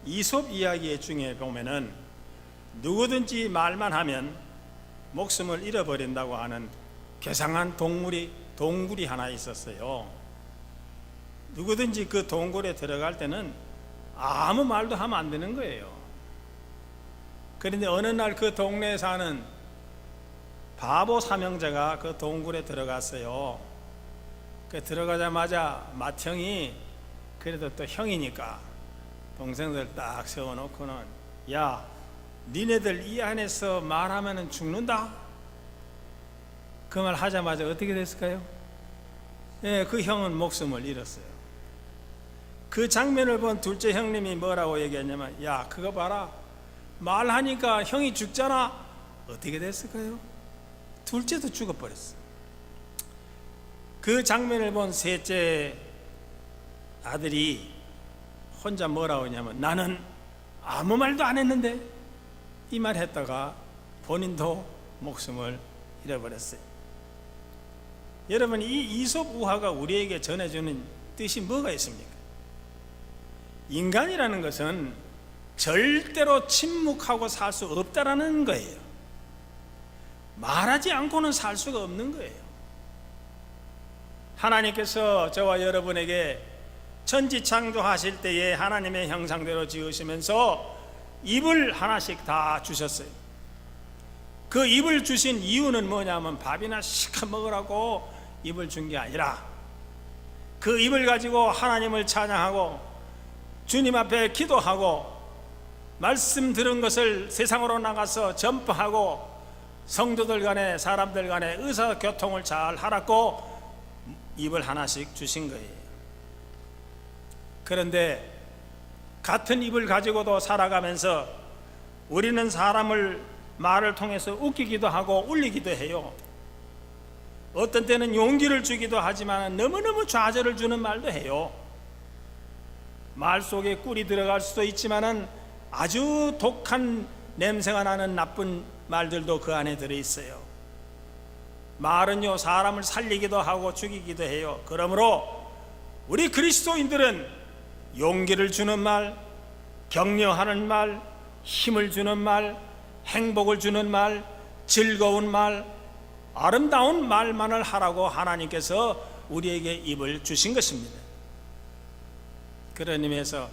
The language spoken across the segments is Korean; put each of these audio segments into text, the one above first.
이솝 이야기 중에 보면은 누구든지 말만 하면 목숨을 잃어버린다고 하는 괴상한 동굴이 하나 있었어요. 누구든지 그 동굴에 들어갈 때는 아무 말도 하면 안 되는 거예요. 그런데 어느 날 그 동네에 사는 바보 사명자가 그 동굴에 들어갔어요. 그 들어가자마자 맏형이, 그래도 또 형이니까 동생들 딱 세워놓고는, 야, 니네들 이 안에서 말하면 죽는다? 그 말 하자마자 어떻게 됐을까요? 예, 그 형은 목숨을 잃었어요. 그 장면을 본 둘째 형님이 뭐라고 얘기했냐면, 야, 그거 봐라, 말하니까 형이 죽잖아. 어떻게 됐을까요? 둘째도 죽어버렸어. 그 장면을 본 셋째 아들이 혼자 뭐라고 하냐면, 나는 아무 말도 안 했는데, 이 말 했다가 본인도 목숨을 잃어버렸어요. 여러분, 이 이솝 우화가 우리에게 전해주는 뜻이 뭐가 있습니까? 인간이라는 것은 절대로 침묵하고 살 수 없다라는 거예요. 말하지 않고는 살 수가 없는 거예요. 하나님께서 저와 여러분에게 천지 창조하실 때에 하나님의 형상대로 지으시면서 입을 하나씩 다 주셨어요. 그 입을 주신 이유는 뭐냐면 밥이나 시커 먹으라고 입을 준 게 아니라, 그 입을 가지고 하나님을 찬양하고 주님 앞에 기도하고 말씀 들은 것을 세상으로 나가서 전파하고 성도들 간에, 사람들 간에 의사교통을 잘 하라고 입을 하나씩 주신 거예요. 그런데 같은 입을 가지고도 살아가면서 우리는 사람을 말을 통해서 웃기기도 하고 울리기도 해요. 어떤 때는 용기를 주기도 하지만 너무너무 좌절을 주는 말도 해요. 말 속에 꿀이 들어갈 수도 있지만 아주 독한 냄새가 나는 나쁜 말들도 그 안에 들어있어요. 말은요, 사람을 살리기도 하고 죽이기도 해요. 그러므로 우리 그리스도인들은 용기를 주는 말, 격려하는 말, 힘을 주는 말, 행복을 주는 말, 즐거운 말, 아름다운 말만을 하라고 하나님께서 우리에게 입을 주신 것입니다. 그런 의미에서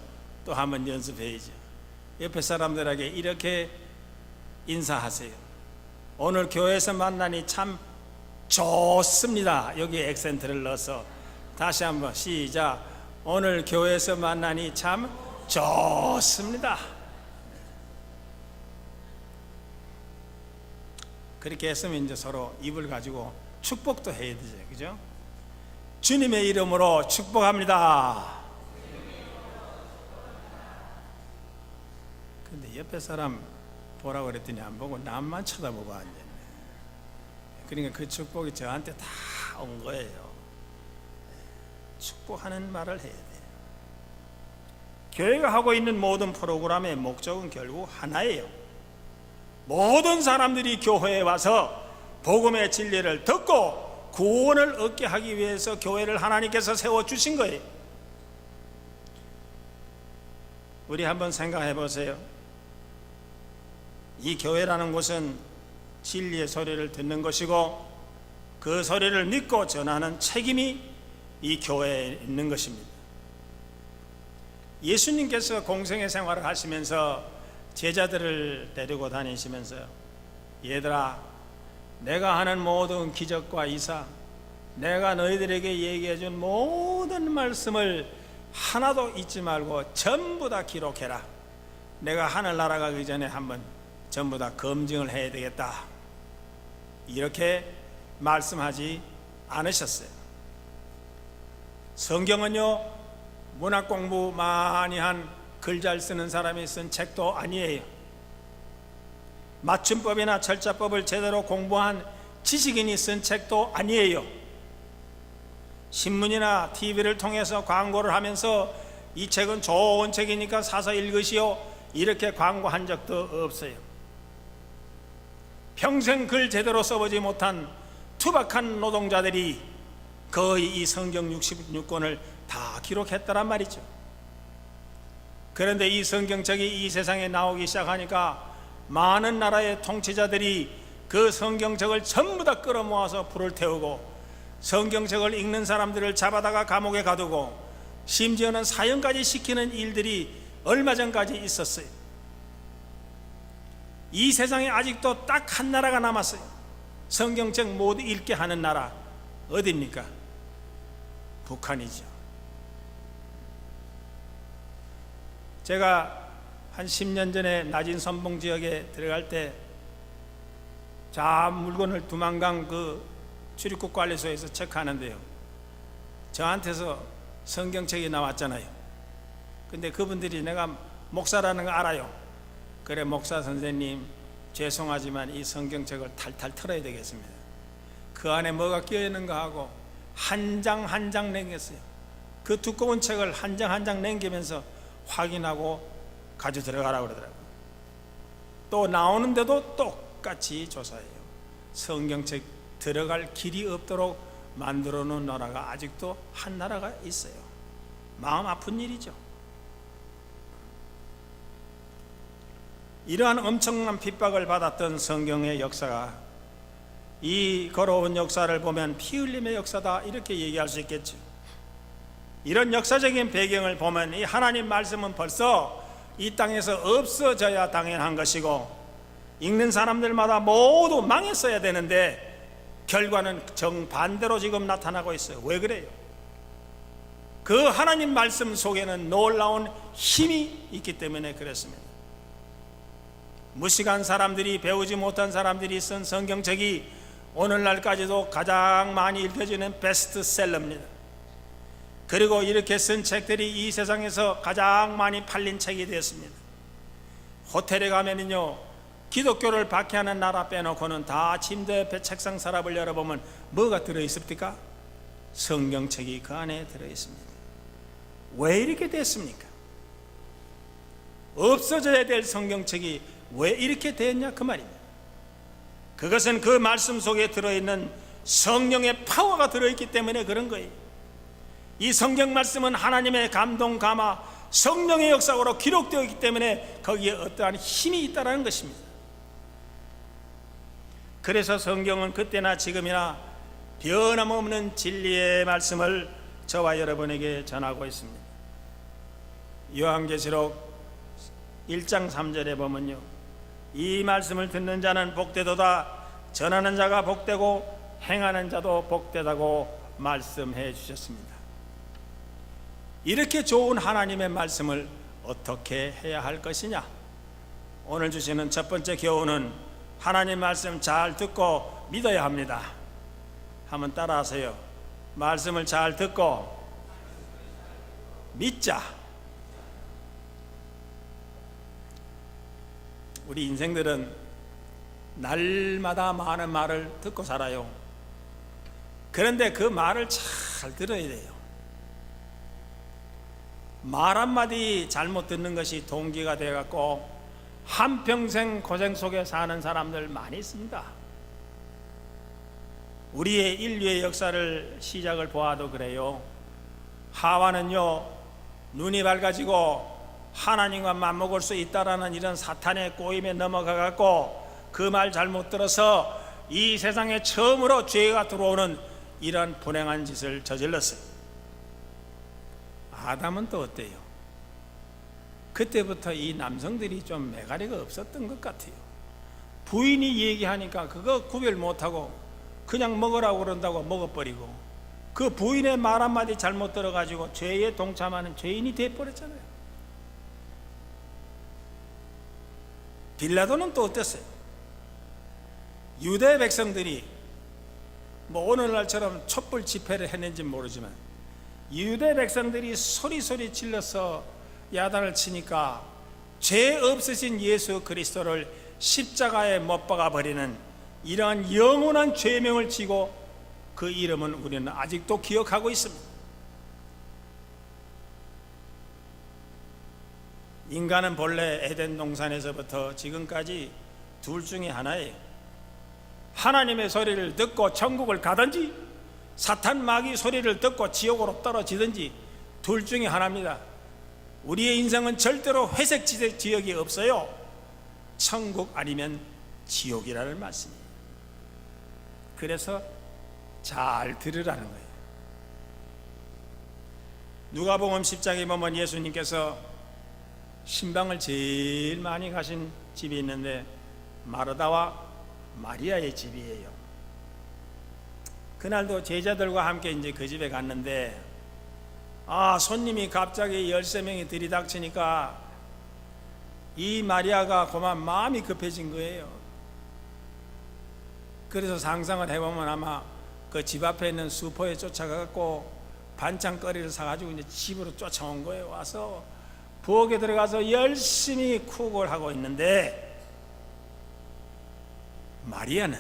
또 한번 연습해야죠. 옆에 사람들에게 이렇게 인사하세요. 오늘 교회에서 만나니 참 좋습니다. 여기에 액센트를 넣어서 다시 한번 시작. 오늘 교회에서 만나니 참 좋습니다. 그렇게 했으면 이제 서로 입을 가지고 축복도 해야 되죠. 그죠? 주님의 이름으로 축복합니다. 근데 옆에 사람 보라고 그랬더니 안 보고 남만 쳐다보고 앉았네. 그러니까 그 축복이 저한테 다 온 거예요. 축복하는 말을 해야 돼요. 교회가 하고 있는 모든 프로그램의 목적은 결국 하나예요. 모든 사람들이 교회에 와서 복음의 진리를 듣고 구원을 얻게 하기 위해서 교회를 하나님께서 세워주신 거예요. 우리 한번 생각해 보세요. 이 교회라는 곳은 진리의 소리를 듣는 것이고 그 소리를 믿고 전하는 책임이 이 교회에 있는 것입니다. 예수님께서 공생의 생활을 하시면서 제자들을 데리고 다니시면서, 얘들아, 내가 하는 모든 기적과 이사, 내가 너희들에게 얘기해 준 모든 말씀을 하나도 잊지 말고 전부 다 기록해라. 내가 하늘나라 가기 전에 한번 전부 다 검증을 해야 되겠다. 이렇게 말씀하지 않으셨어요. 성경은요, 문학 공부 많이 한 글 잘 쓰는 사람이 쓴 책도 아니에요. 맞춤법이나 철자법을 제대로 공부한 지식인이 쓴 책도 아니에요. 신문이나 TV를 통해서 광고를 하면서 이 책은 좋은 책이니까 사서 읽으시오, 이렇게 광고한 적도 없어요. 평생 글 제대로 써보지 못한 투박한 노동자들이 거의 이 성경 66권을 다 기록했다란 말이죠. 그런데 이 성경책이 이 세상에 나오기 시작하니까 많은 나라의 통치자들이 그 성경책을 전부 다 끌어모아서 불을 태우고 성경책을 읽는 사람들을 잡아다가 감옥에 가두고 심지어는 사형까지 시키는 일들이 얼마 전까지 있었어요. 이 세상에 아직도 딱 한 나라가 남았어요. 성경책 못 읽게 하는 나라 어디입니까? 북한이죠. 제가 한 10년 전에 낮은 선봉 지역에 들어갈 때 자 물건을 두만강 그 출입국 관리소에서 체크하는데요, 저한테서 성경책이 나왔잖아요. 근데 그분들이 내가 목사라는 거 알아요. 그래, 목사 선생님 죄송하지만 이 성경책을 탈탈 털어야 되겠습니다. 그 안에 뭐가 끼어있는가 하고 한 장 한 장 남겼어요. 그 두꺼운 책을 한 장 한 장 남기면서 확인하고 가져 들어가라고 그러더라고요. 또 나오는데도 똑같이 조사해요. 성경책 들어갈 길이 없도록 만들어 놓은 나라가 아직도 한 나라가 있어요. 마음 아픈 일이죠. 이러한 엄청난 핍박을 받았던 성경의 역사가 이 걸어온 역사를 보면 피 흘림의 역사다 이렇게 얘기할 수 있겠죠. 이런 역사적인 배경을 보면 이 하나님 말씀은 벌써 이 땅에서 없어져야 당연한 것이고 읽는 사람들마다 모두 망했어야 되는데 결과는 정반대로 지금 나타나고 있어요. 왜 그래요? 그 하나님 말씀 속에는 놀라운 힘이 있기 때문에 그렇습니다. 무식한 사람들이, 배우지 못한 사람들이 쓴 성경책이 오늘날까지도 가장 많이 읽혀지는 베스트셀러입니다. 그리고 이렇게 쓴 책들이 이 세상에서 가장 많이 팔린 책이 되었습니다. 호텔에 가면은요, 기독교를 박해하는 나라 빼놓고는 다 침대 옆에 책상 서랍을 열어보면 뭐가 들어있습니까? 성경책이 그 안에 들어있습니다. 왜 이렇게 됐습니까? 없어져야 될 성경책이 왜 이렇게 됐냐 그 말입니다. 그것은 그 말씀 속에 들어있는 성령의 파워가 들어있기 때문에 그런 거예요. 이 성경 말씀은 하나님의 감동, 감화, 성령의 역사로 기록되어 있기 때문에 거기에 어떠한 힘이 있다는 것입니다. 그래서 성경은 그때나 지금이나 변함없는 진리의 말씀을 저와 여러분에게 전하고 있습니다. 요한계시록 1장 3절에 보면요, 이 말씀을 듣는 자는 복되도다, 전하는 자가 복되고 행하는 자도 복되다고 말씀해 주셨습니다. 이렇게 좋은 하나님의 말씀을 어떻게 해야 할 것이냐? 오늘 주시는 첫 번째 교훈은 하나님 말씀 잘 듣고 믿어야 합니다. 한번 따라하세요. 말씀을 잘 듣고 믿자. 우리 인생들은 날마다 많은 말을 듣고 살아요. 그런데 그 말을 잘 들어야 돼요. 말 한마디 잘못 듣는 것이 동기가 되어갖고 한평생 고생 속에 사는 사람들 많이 있습니다. 우리의 인류의 역사를 시작을 보아도 그래요. 하와는요, 눈이 밝아지고 하나님과 맞먹을 수 있다라는 이런 사탄의 꼬임에 넘어가갖고 그 말 잘못 들어서 이 세상에 처음으로 죄가 들어오는 이런 불행한 짓을 저질렀어요. 아담은 또 어때요? 그때부터 이 남성들이 좀 매가리가 없었던 것 같아요. 부인이 얘기하니까 그거 구별 못하고 그냥 먹으라고 그런다고 먹어버리고, 그 부인의 말 한마디 잘못 들어가지고 죄에 동참하는 죄인이 돼버렸잖아요. 빌라도는 또 어땠어요? 유대 백성들이 뭐 오늘날처럼 촛불 집회를 했는지 모르지만 유대 백성들이 소리 질러서 야단을 치니까 죄 없으신 예수 그리스도를 십자가에 못 박아 버리는 이러한 영원한 죄명을 지고 그 이름은 우리는 아직도 기억하고 있습니다. 인간은 본래 에덴 동산에서부터 지금까지 둘 중에 하나예요. 하나님의 소리를 듣고 천국을 가든지 사탄 마귀 소리를 듣고 지옥으로 떨어지든지 둘 중에 하나입니다. 우리의 인생은 절대로 회색 지역이 없어요. 천국 아니면 지옥이라는 말씀이에요. 그래서 잘 들으라는 거예요. 누가복음 10장에 보면 예수님께서 신방을 제일 많이 가신 집이 있는데 마르다와 마리아의 집이에요. 그날도 제자들과 함께 이제 그 집에 갔는데 손님이 갑자기 13명이 들이닥치니까 이 마리아가 그만 마음이 급해진 거예요. 그래서 상상을 해보면 아마 그 집 앞에 있는 슈퍼에 쫓아가고 반찬거리를 사가지고 이제 집으로 쫓아온 거예요. 와서 부엌에 들어가서 열심히 쿡을 하고 있는데 마리아는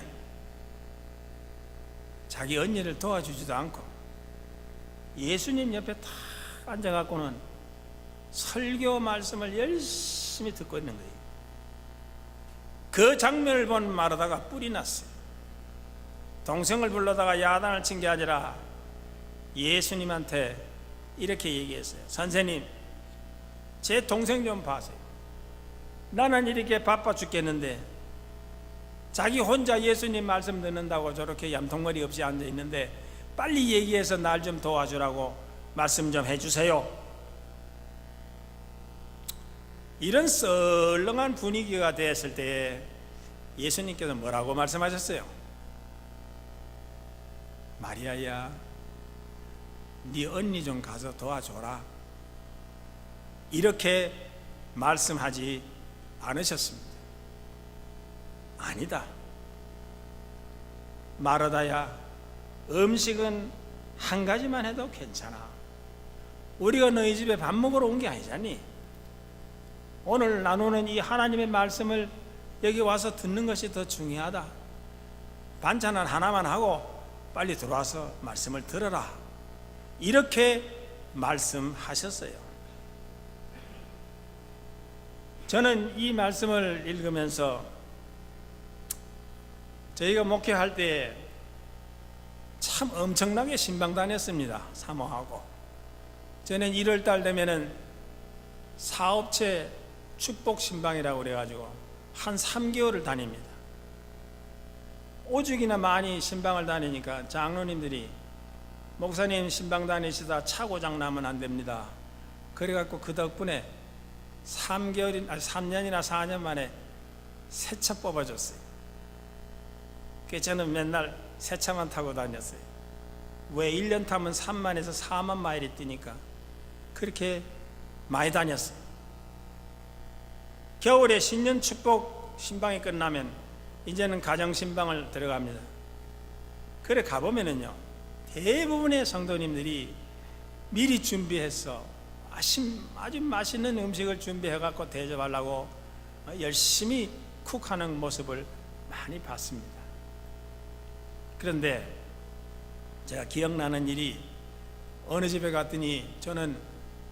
자기 언니를 도와주지도 않고 예수님 옆에 탁 앉아갖고는 설교 말씀을 열심히 듣고 있는 거예요. 그 장면을 본 마르다가 뿔이 났어요. 동생을 불러다가 야단을 친 게 아니라 예수님한테 이렇게 얘기했어요. 선생님, 제 동생 좀 봐세요. 나는 이렇게 바빠 죽겠는데 자기 혼자 예수님 말씀 듣는다고 저렇게 얌통머리 없이 앉아 있는데 빨리 얘기해서 날 좀 도와주라고 말씀 좀 해주세요. 이런 썰렁한 분위기가 됐을 때 예수님께서 뭐라고 말씀하셨어요? 마리아야, 네 언니 좀 가서 도와줘라. 이렇게 말씀하지 않으셨습니다. 아니다. 마르다야, 음식은 한 가지만 해도 괜찮아. 우리가 너희 집에 밥 먹으러 온 게 아니잖니. 오늘 나누는 이 하나님의 말씀을 여기 와서 듣는 것이 더 중요하다. 반찬은 하나만 하고 빨리 들어와서 말씀을 들어라. 이렇게 말씀하셨어요. 저는 이 말씀을 읽으면서 저희가 목회할 때 참 엄청나게 신방 다녔습니다. 사모하고. 저는 1월달 되면은 사업체 축복 신방이라고 그래가지고 한 3개월을 다닙니다. 오죽이나 많이 신방을 다니니까 장로님들이 목사님 신방 다니시다 차고장 나면 안 됩니다. 그래갖고 그 덕분에 3년이나 4년 만에 새 차 뽑아줬어요. 그래서 저는 맨날 새 차만 타고 다녔어요. 왜 1년 타면 3만에서 4만 마일이 뛰니까 그렇게 많이 다녔어요. 겨울에 신년 축복 신방이 끝나면 이제는 가정 신방을 들어갑니다. 그래 가보면은요, 대부분의 성도님들이 미리 준비해서 아주 맛있는 음식을 준비해갖고 대접하려고 열심히 쿡하는 모습을 많이 봤습니다. 그런데 제가 기억나는 일이, 어느 집에 갔더니 저는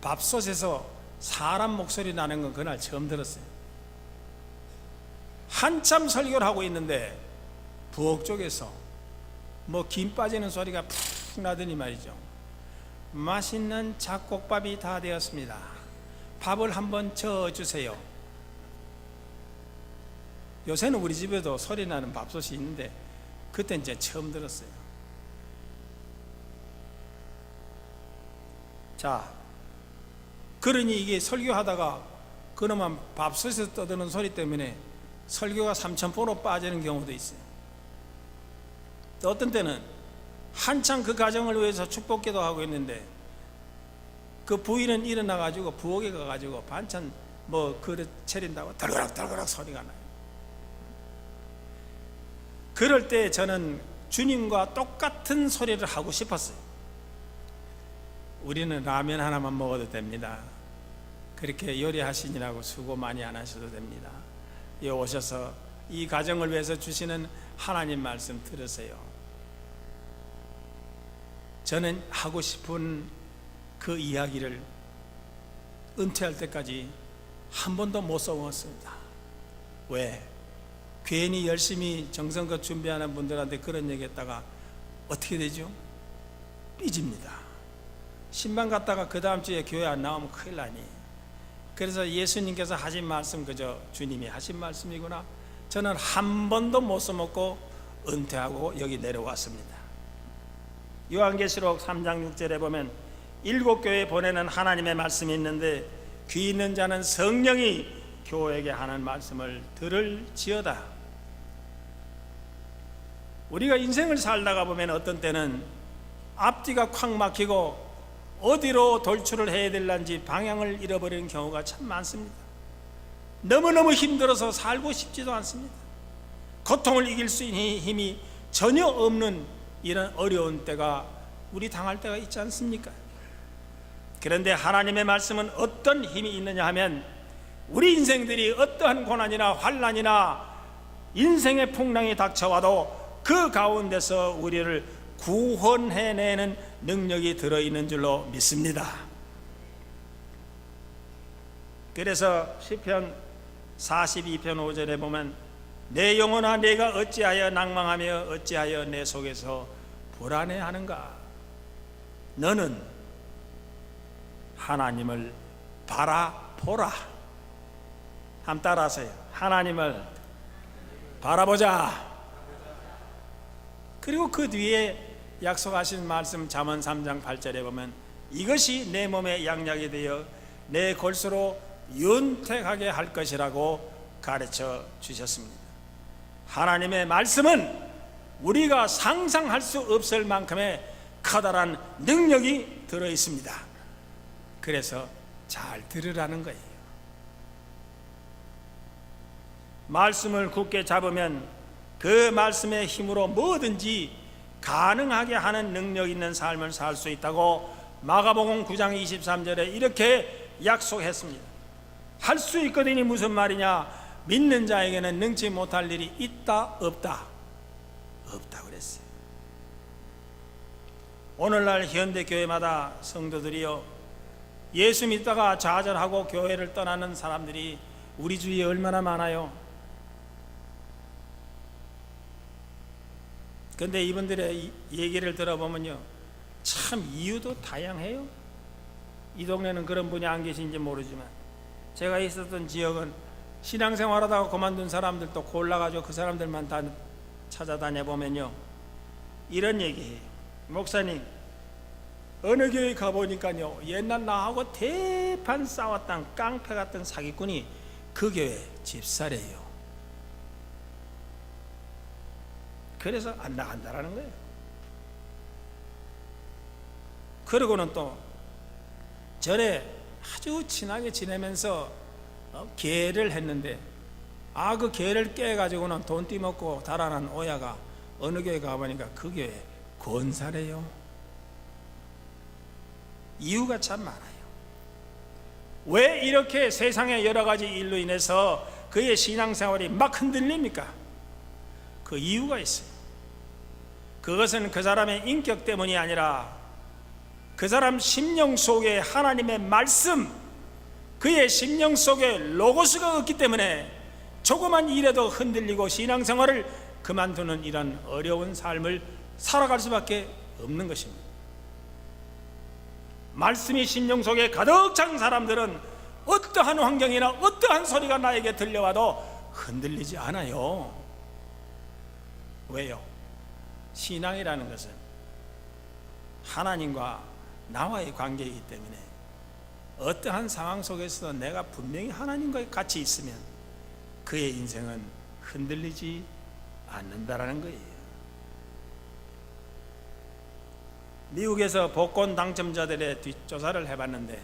밥솥에서 사람 목소리 나는 건 그날 처음 들었어요. 한참 설교를 하고 있는데 부엌 쪽에서 뭐 김 빠지는 소리가 푹 나더니 말이죠. 맛있는 잡곡밥이 다 되었습니다. 밥을 한번 저어주세요. 요새는 우리 집에도 소리 나는 밥솥이 있는데 그때 이제 처음 들었어요. 자, 그러니 이게 설교하다가 그놈한 밥솥에서 떠드는 소리 때문에 설교가 삼천포로 빠지는 경우도 있어요. 또 어떤 때는 한창 그 가정을 위해서 축복기도 하고 있는데 그 부인은 일어나가지고 부엌에 가가지고 반찬 뭐 그릇 차린다고 덜그락 소리가 나요. 그럴 때 저는 주님과 똑같은 소리를 하고 싶었어요. 우리는 라면 하나만 먹어도 됩니다. 그렇게 요리하시느라고 수고 많이 안 하셔도 됩니다. 여기 오셔서 이 가정을 위해서 주시는 하나님 말씀 들으세요. 저는 하고 싶은 그 이야기를 은퇴할 때까지 한 번도 못 써먹었습니다. 왜? 괜히 열심히 정성껏 준비하는 분들한테 그런 얘기 했다가 어떻게 되죠? 삐집니다. 신방 갔다가 그 다음 주에 교회 안 나오면 큰일 나니. 그래서 예수님께서 하신 말씀 그저 주님이 하신 말씀이구나. 저는 한 번도 못 써먹고 은퇴하고 여기 내려왔습니다. 요한계시록 3장 6절에 보면 7교회에 보내는 하나님의 말씀이 있는데 귀 있는 자는 성령이 교회에게 하는 말씀을 들을지어다. 우리가 인생을 살다가 보면 어떤 때는 앞뒤가 콱 막히고 어디로 돌출을 해야 될런지 방향을 잃어버리는 경우가 참 많습니다. 너무너무 힘들어서 살고 싶지도 않습니다. 고통을 이길 수 있는 힘이 전혀 없는 이런 어려운 때가 우리 당할 때가 있지 않습니까? 그런데 하나님의 말씀은 어떤 힘이 있느냐 하면 우리 인생들이 어떠한 고난이나 환난이나 인생의 풍랑이 닥쳐와도 그 가운데서 우리를 구원해내는 능력이 들어있는 줄로 믿습니다. 그래서 시편 42편 5절에 보면 내 영혼아 내가 어찌하여 낭망하며 어찌하여 내 속에서 불안해하는가. 너는 하나님을 바라보라. 한번 따라하세요. 하나님을 바라보자. 그리고 그 뒤에 약속하신 말씀 잠언 3장 8절에 보면 이것이 내 몸에 양약이 되어 내 골수로 윤택하게 할 것이라고 가르쳐 주셨습니다. 하나님의 말씀은 우리가 상상할 수 없을 만큼의 커다란 능력이 들어 있습니다. 그래서 잘 들으라는 거예요. 말씀을 굳게 잡으면 그 말씀의 힘으로 뭐든지 가능하게 하는 능력 있는 삶을 살 수 있다고 마가복음 9장 23절에 이렇게 약속했습니다. 할 수 있거든이 무슨 말이냐? 믿는 자에게는 능치 못할 일이 있다 없다? 없다 그랬어요. 오늘날 현대교회마다 성도들이요, 예수 믿다가 좌절하고 교회를 떠나는 사람들이 우리 주위에 얼마나 많아요. 그런데 이분들의 얘기를 들어보면요, 참 이유도 다양해요. 이 동네는 그런 분이 안 계신지 모르지만 제가 있었던 지역은 신앙생활하다가 그만둔 사람들도 골라가지고 그 사람들만 다 찾아다녀 보면요, 이런 얘기해요. 목사님, 어느 교회 가보니까요, 옛날 나하고 대판 싸웠던 깡패 같은 사기꾼이 그 교회 집사래요. 그래서 안 나간다라는 거예요. 그러고는 또 전에 아주 친하게 지내면서 계를 했는데 그 계를 깨가지고는 돈 띠먹고 달아난 오야가 어느 교회 가보니까 그 교회 권사래요. 이유가 참 많아요. 왜 이렇게 세상의 여러 가지 일로 인해서 그의 신앙생활이 막 흔들립니까? 그 이유가 있어요. 그것은 그 사람의 인격 때문이 아니라 그 사람 심령 속에 하나님의 말씀, 그의 심령 속에 로고스가 없기 때문에 조그만 일에도 흔들리고 신앙생활을 그만두는 이런 어려운 삶을 살아갈 수밖에 없는 것입니다. 말씀이 심령 속에 가득 찬 사람들은 어떠한 환경이나 어떠한 소리가 나에게 들려와도 흔들리지 않아요. 왜요? 신앙이라는 것은 하나님과 나와의 관계이기 때문에 어떠한 상황 속에서도 내가 분명히 하나님과 같이 있으면 그의 인생은 흔들리지 않는다라는 거예요. 미국에서 복권 당첨자들의 뒷조사를 해봤는데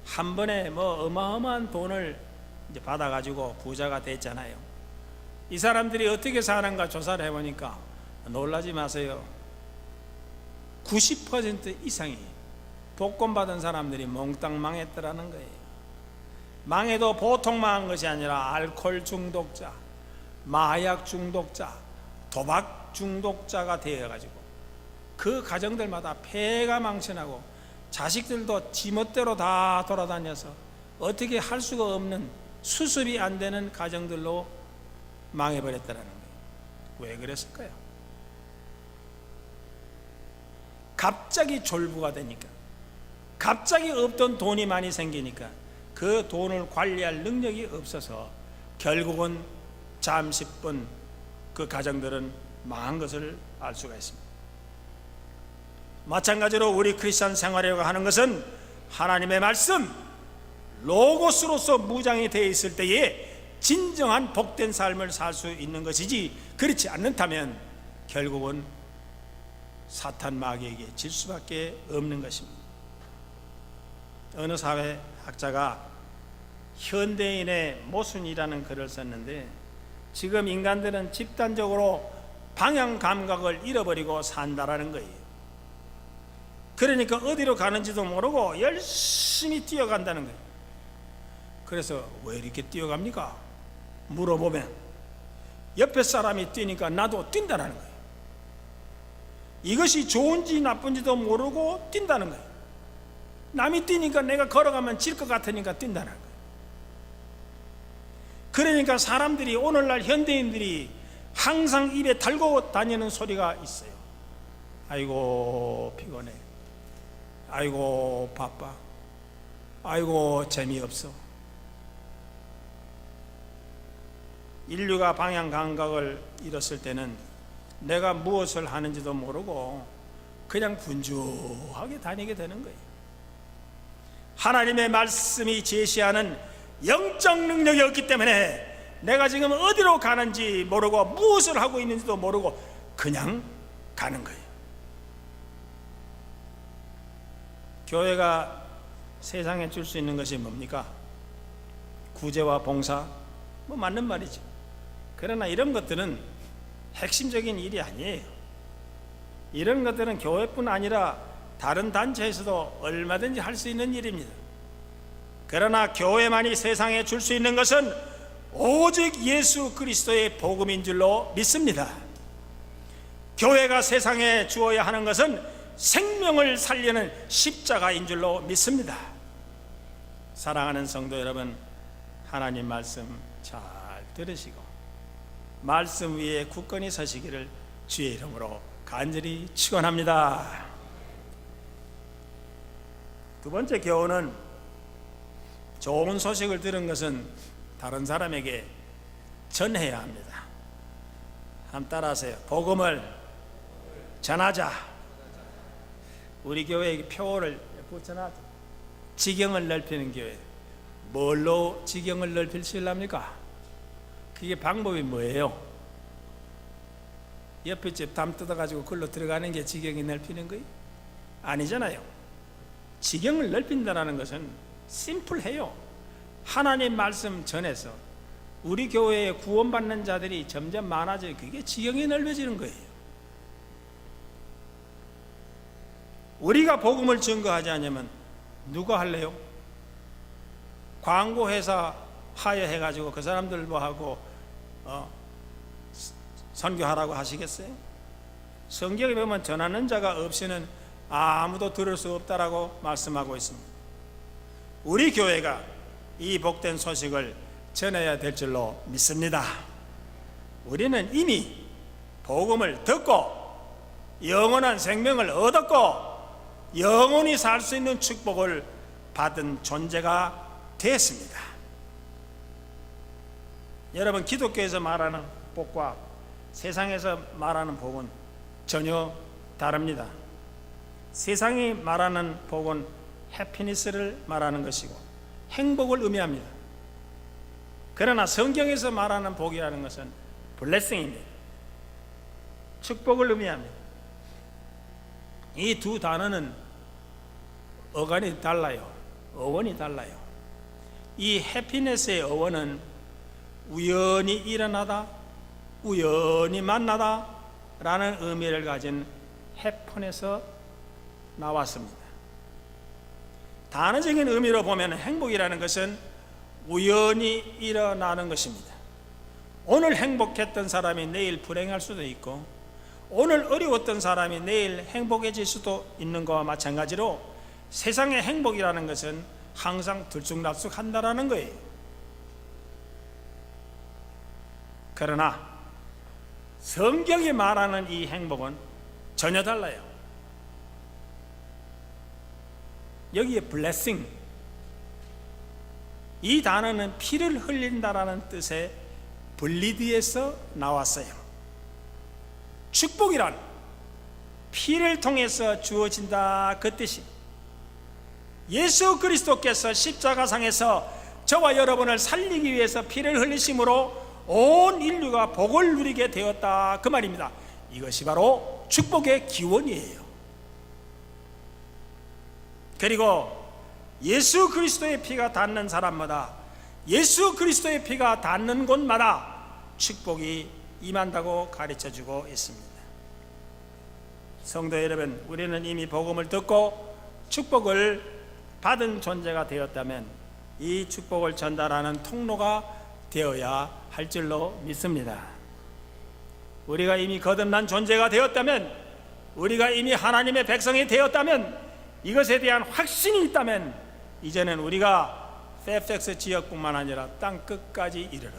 한 번에 어마어마한 돈을 이제 받아가지고 부자가 됐잖아요. 이 사람들이 어떻게 사는가 조사를 해보니까 놀라지 마세요. 90% 이상이 복권 받은 사람들이 몽땅 망했더라는 거예요. 망해도 보통 망한 것이 아니라 알코올 중독자, 마약 중독자, 도박 중독자가 되어가지고 그 가정들마다 폐가 망신하고 자식들도 지멋대로 다 돌아다녀서 어떻게 할 수가 없는, 수습이 안 되는 가정들로 망해버렸다는 거예요. 왜 그랬을까요? 갑자기 졸부가 되니까, 갑자기 없던 돈이 많이 생기니까 그 돈을 관리할 능력이 없어서 결국은 잠시뿐 그 가정들은 망한 것을 알 수가 있습니다. 마찬가지로 우리 크리스천 생활이라고 하는 것은 하나님의 말씀, 로고스로서 무장이 되어 있을 때에 진정한 복된 삶을 살 수 있는 것이지, 그렇지 않는다면 결국은 사탄 마귀에게 질 수밖에 없는 것입니다. 어느 사회학자가 현대인의 모순이라는 글을 썼는데, 지금 인간들은 집단적으로 방향 감각을 잃어버리고 산다라는 거예요. 그러니까 어디로 가는지도 모르고 열심히 뛰어간다는 거예요. 그래서 왜 이렇게 뛰어갑니까? 물어보면 옆에 사람이 뛰니까 나도 뛴다는 거예요. 이것이 좋은지 나쁜지도 모르고 뛴다는 거예요. 남이 뛰니까 내가 걸어가면 질 것 같으니까 뛴다는 거예요. 그러니까 사람들이, 오늘날 현대인들이 항상 입에 달고 다니는 소리가 있어요. 아이고 피곤해, 아이고 바빠, 아이고 재미없어. 인류가 방향 감각을 잃었을 때는 내가 무엇을 하는지도 모르고 그냥 분주하게 다니게 되는 거예요. 하나님의 말씀이 제시하는 영적 능력이 없기 때문에 내가 지금 어디로 가는지 모르고 무엇을 하고 있는지도 모르고 그냥 가는 거예요. 교회가 세상에 줄 수 있는 것이 뭡니까? 구제와 봉사, 뭐 맞는 말이죠. 그러나 이런 것들은 핵심적인 일이 아니에요. 이런 것들은 교회뿐 아니라 다른 단체에서도 얼마든지 할 수 있는 일입니다. 그러나 교회만이 세상에 줄 수 있는 것은 오직 예수 그리스도의 복음인 줄로 믿습니다. 교회가 세상에 주어야 하는 것은 생명을 살리는 십자가인 줄로 믿습니다. 사랑하는 성도 여러분, 하나님 말씀 잘 들으시고 말씀 위에 굳건히 서시기를 주의 이름으로 간절히 축원합니다. 두 번째 교훈은, 좋은 소식을 들은 것은 다른 사람에게 전해야 합니다. 한번 따라하세요. 복음을 전하자. 우리 교회에 표를 붙여놨죠. 지경을 넓히는 교회. 뭘로 지경을 넓힐 수 있랍니까? 그게 방법이 뭐예요? 옆에 집 담 뜯어가지고 글로 들어가는 게 지경이 넓히는 거예요? 아니잖아요. 지경을 넓힌다는 것은 심플해요. 하나님 말씀 전해서 우리 교회에 구원받는 자들이 점점 많아져요. 그게 지경이 넓어지는 거예요. 우리가 복음을 증거하지 않으면 누가 할래요? 광고회사 하여해가지고 그 사람들 뭐 하고 선교하라고 하시겠어요? 성경에 보면 전하는 자가 없이는 아무도 들을 수 없다라고 말씀하고 있습니다. 우리 교회가 이 복된 소식을 전해야 될 줄로 믿습니다. 우리는 이미 복음을 듣고 영원한 생명을 얻었고 영원히 살 수 있는 축복을 받은 존재가 되었습니다. 여러분, 기독교에서 말하는 복과 세상에서 말하는 복은 전혀 다릅니다. 세상이 말하는 복은 해피니스를 말하는 것이고 행복을 의미합니다. 그러나 성경에서 말하는 복이라는 것은 블레싱입니다. 축복을 의미합니다. 이 두 단어는 어간이 달라요. 어원이 달라요. 이 해피니스의 어원은 우연히 일어나다, 우연히 만나다 라는 의미를 가진 해폰에서 나왔습니다. 단어적인 의미로 보면 행복이라는 것은 우연히 일어나는 것입니다. 오늘 행복했던 사람이 내일 불행할 수도 있고, 오늘 어려웠던 사람이 내일 행복해질 수도 있는 것과 마찬가지로 세상의 행복이라는 것은 항상 들쑥날쑥한다라는 거예요. 그러나 성경이 말하는 이 행복은 전혀 달라요. 여기에 blessing, 이 단어는 피를 흘린다라는 뜻의 블리드에서 나왔어요. 축복이란 피를 통해서 주어진다, 그 뜻이. 예수 그리스도께서 십자가상에서 저와 여러분을 살리기 위해서 피를 흘리심으로 온 인류가 복을 누리게 되었다, 그 말입니다. 이것이 바로 축복의 기원이에요. 그리고 예수 그리스도의 피가 닿는 사람마다, 예수 그리스도의 피가 닿는 곳마다 축복이 임한다고 가르쳐주고 있습니다. 성도 여러분, 우리는 이미 복음을 듣고 축복을 받은 존재가 되었다면 이 축복을 전달하는 통로가 되어야 할 줄로 믿습니다. 우리가 이미 거듭난 존재가 되었다면, 우리가 이미 하나님의 백성이 되었다면, 이것에 대한 확신이 있다면 이제는 우리가 페이팩스 지역뿐만 아니라 땅 끝까지 이르러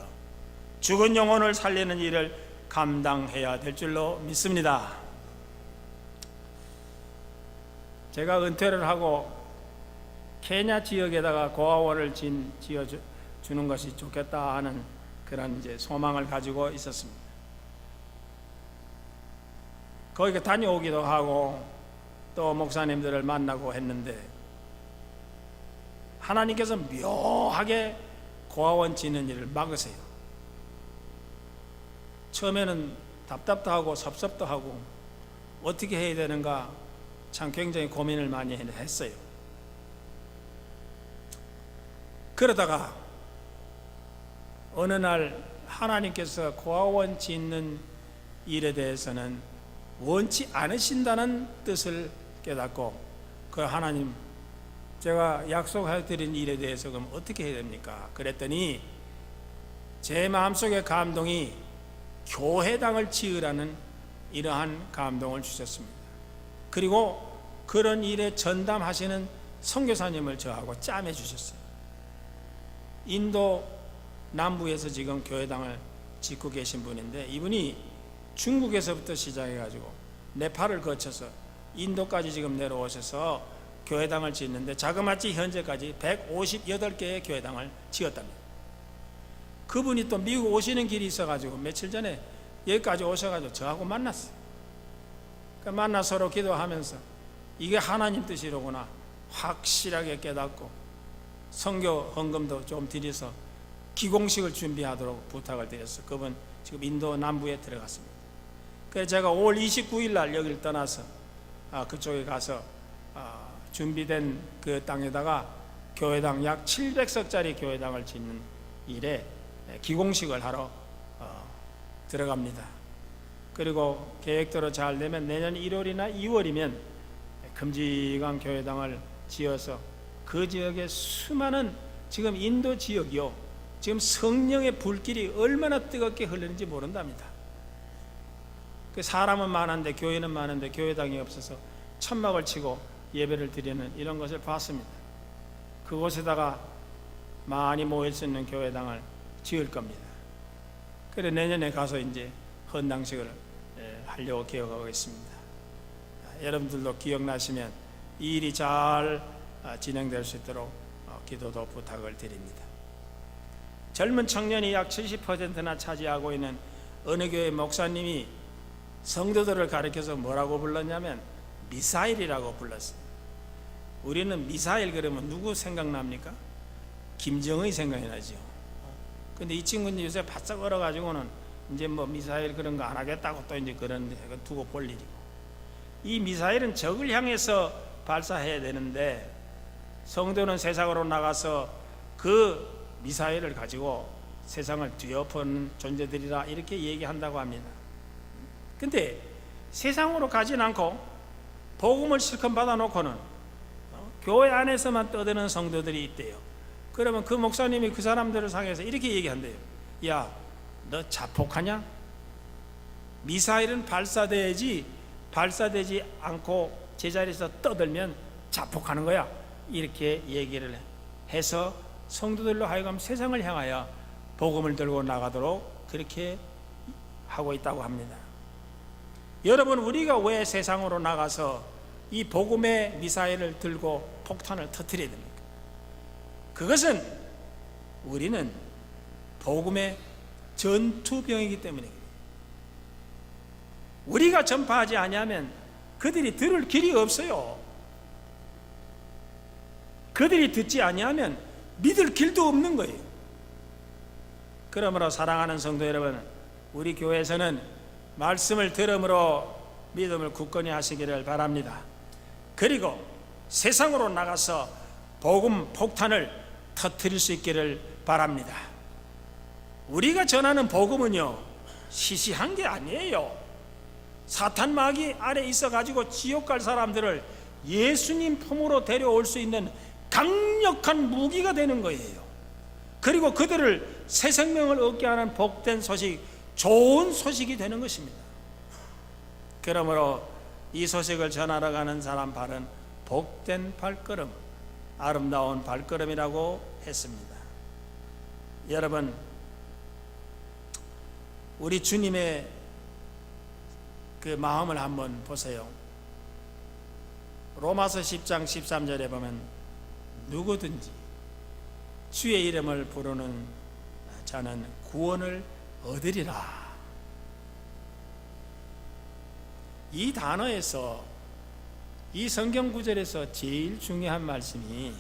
죽은 영혼을 살리는 일을 감당해야 될 줄로 믿습니다. 제가 은퇴를 하고 케냐 지역에다가 고아원을 지어주는 것이 좋겠다 하는 그런 이제 소망을 가지고 있었습니다. 거기 다녀오기도 하고 또 목사님들을 만나고 했는데, 하나님께서 묘하게 고아원 짓는 일을 막으세요. 처음에는 답답도 하고 섭섭도 하고 어떻게 해야 되는가 참 굉장히 고민을 많이 했어요. 그러다가 어느 날 하나님께서 고아원 짓는 일에 대해서는 원치 않으신다는 뜻을 깨닫고, 그 하나님, 제가 약속해 드린 일에 대해서 그럼 어떻게 해야 됩니까? 그랬더니 제 마음속의 감동이 교회당을 지으라는 이러한 감동을 주셨습니다. 그리고 그런 일에 전담하시는 선교사님을 저하고 짬해 주셨어요. 인도 남부에서 지금 교회당을 짓고 계신 분인데, 이분이 중국에서부터 시작해 가지고 네팔을 거쳐서 인도까지 지금 내려오셔서 교회당을 짓는데 자그마치 현재까지 158개의 교회당을 지었답니다. 그분이 또 미국 오시는 길이 있어 가지고 며칠 전에 여기까지 오셔 가지고 저하고 만났어요. 만나 서로 기도하면서 이게 하나님 뜻이로구나 확실하게 깨닫고, 선교 헌금도 좀 드려서 기공식을 준비하도록 부탁을 드렸어요. 그분 지금 인도 남부에 들어갔습니다. 그래서 제가 5월 29일 날 여기를 떠나서 그쪽에 가서 준비된 그 땅에다가 교회당 약 700석짜리 교회당을 짓는 일에 기공식을 하러 들어갑니다. 그리고 계획대로 잘 되면 내년 1월이나 2월이면 큼직한 교회당을 지어서 그 지역에 수많은, 지금 인도 지역이요, 지금 성령의 불길이 얼마나 뜨겁게 흐르는지 모른답니다. 그 사람은 많은데 교회는 많은데 교회당이 없어서 천막을 치고 예배를 드리는 이런 것을 봤습니다. 그곳에다가 많이 모일 수 있는 교회당을 지을 겁니다. 그래 내년에 가서 이제 헌당식을 하려고 계획하고 있습니다. 여러분들도 기억나시면 이 일이 잘 진행될 수 있도록 기도도 부탁을 드립니다. 젊은 청년이 약 70%나 차지하고 있는 어느 교회 목사님이 성도들을 가리켜서 뭐라고 불렀냐면 미사일이라고 불렀어요. 우리는 미사일 그러면 누구 생각납니까? 김정의 생각이 나죠. 근데 이 친구는 요새 바짝 얼어가지고는 이제 뭐 미사일 그런 거 안 하겠다고 또 이제 그런데 두고 볼 일이고, 이 미사일은 적을 향해서 발사해야 되는데 성도는 세상으로 나가서 그 미사일을 가지고 세상을 뒤엎은 존재들이라 이렇게 얘기한다고 합니다. 근데 세상으로 가진 않고 복음을 실컷 받아놓고는 교회 안에서만 떠드는 성도들이 있대요. 그러면 그 목사님이 그 사람들을 상해서 이렇게 얘기한대요. 야, 너 자폭하냐? 미사일은 발사되지 않고 제자리에서 떠들면 자폭하는 거야. 이렇게 얘기를 해서 성도들로 하여금 세상을 향하여 복음을 들고 나가도록 그렇게 하고 있다고 합니다. 여러분, 우리가 왜 세상으로 나가서 이 복음의 미사일을 들고 폭탄을 터뜨려야 됩니까? 그것은 우리는 복음의 전투병이기 때문입니다. 우리가 전파하지 아니하면 그들이 들을 길이 없어요. 그들이 듣지 아니하면 믿을 길도 없는 거예요. 그러므로 사랑하는 성도 여러분, 우리 교회에서는 말씀을 들음으로 믿음을 굳건히 하시기를 바랍니다. 그리고 세상으로 나가서 복음 폭탄을 터뜨릴 수 있기를 바랍니다. 우리가 전하는 복음은요, 시시한 게 아니에요. 사탄 마귀 아래 있어가지고 지옥 갈 사람들을 예수님 품으로 데려올 수 있는 강력한 무기가 되는 거예요. 그리고 그들을 새 생명을 얻게 하는 복된 소식, 좋은 소식이 되는 것입니다. 그러므로 이 소식을 전하러 가는 사람 발은 복된 발걸음, 아름다운 발걸음이라고 했습니다. 여러분, 우리 주님의 그 마음을 한번 보세요. 로마서 10장 13절에 보면 누구든지 주의 이름을 부르는 자는 구원을 얻으리라. 이 단어에서, 이 성경 구절에서 제일 중요한 말씀이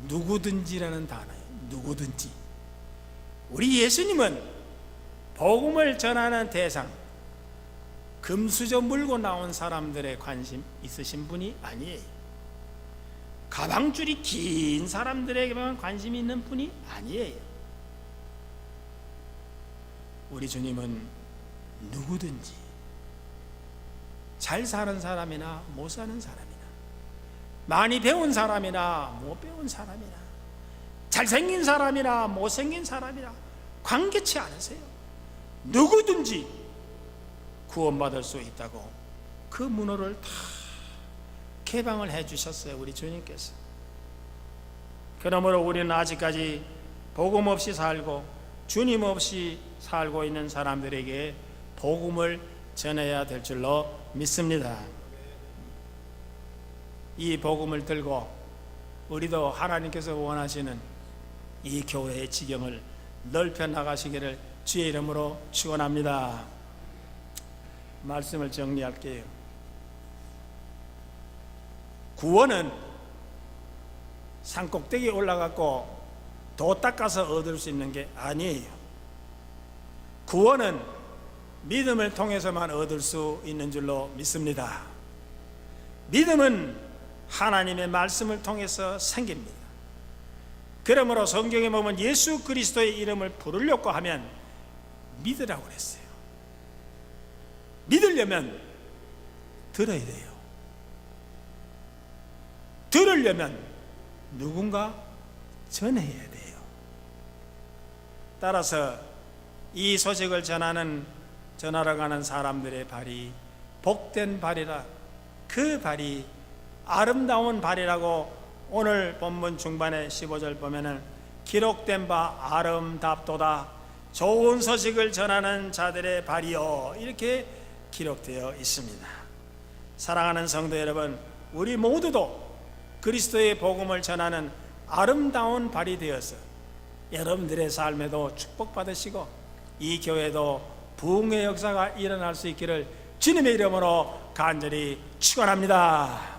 누구든지라는 단어예요. 누구든지. 우리 예수님은 복음을 전하는 대상, 금수저 물고 나온 사람들의 관심 있으신 분이 아니에요. 가방줄이 긴 사람들에게만 관심이 있는 분이 아니에요. 우리 주님은 누구든지, 잘 사는 사람이나 못 사는 사람이나, 많이 배운 사람이나 못 배운 사람이나, 잘생긴 사람이나 못생긴 사람이나 관계치 않으세요. 누구든지 구원받을 수 있다고 그 문호를 다 개방을 해 주셨어요, 우리 주님께서. 그러므로 우리는 아직까지 복음 없이 살고 주님 없이 살고 있는 사람들에게 복음을 전해야 될 줄로 믿습니다. 이 복음을 들고 우리도 하나님께서 원하시는 이 교회의 지경을 넓혀 나가시기를 주의 이름으로 축원합니다. 말씀을 정리할게요. 구원은 산꼭대기에 올라가고 도 닦아서 얻을 수 있는 게 아니에요. 구원은 믿음을 통해서만 얻을 수 있는 줄로 믿습니다. 믿음은 하나님의 말씀을 통해서 생깁니다. 그러므로 성경에 보면 예수 그리스도의 이름을 부르려고 하면 믿으라고 그랬어요. 믿으려면 들어야 돼요. 들으려면 누군가 전해야 돼요. 따라서 이 소식을 전하러 가는 사람들의 발이 복된 발이라, 그 발이 아름다운 발이라고 오늘 본문 중반에 15절 보면은 기록된 바 아름답도다, 좋은 소식을 전하는 자들의 발이요, 이렇게 기록되어 있습니다. 사랑하는 성도 여러분, 우리 모두도 그리스도의 복음을 전하는 아름다운 발이 되어서 여러분들의 삶에도 축복받으시고 이 교회도 부흥의 역사가 일어날 수 있기를 주님의 이름으로 간절히 축원합니다.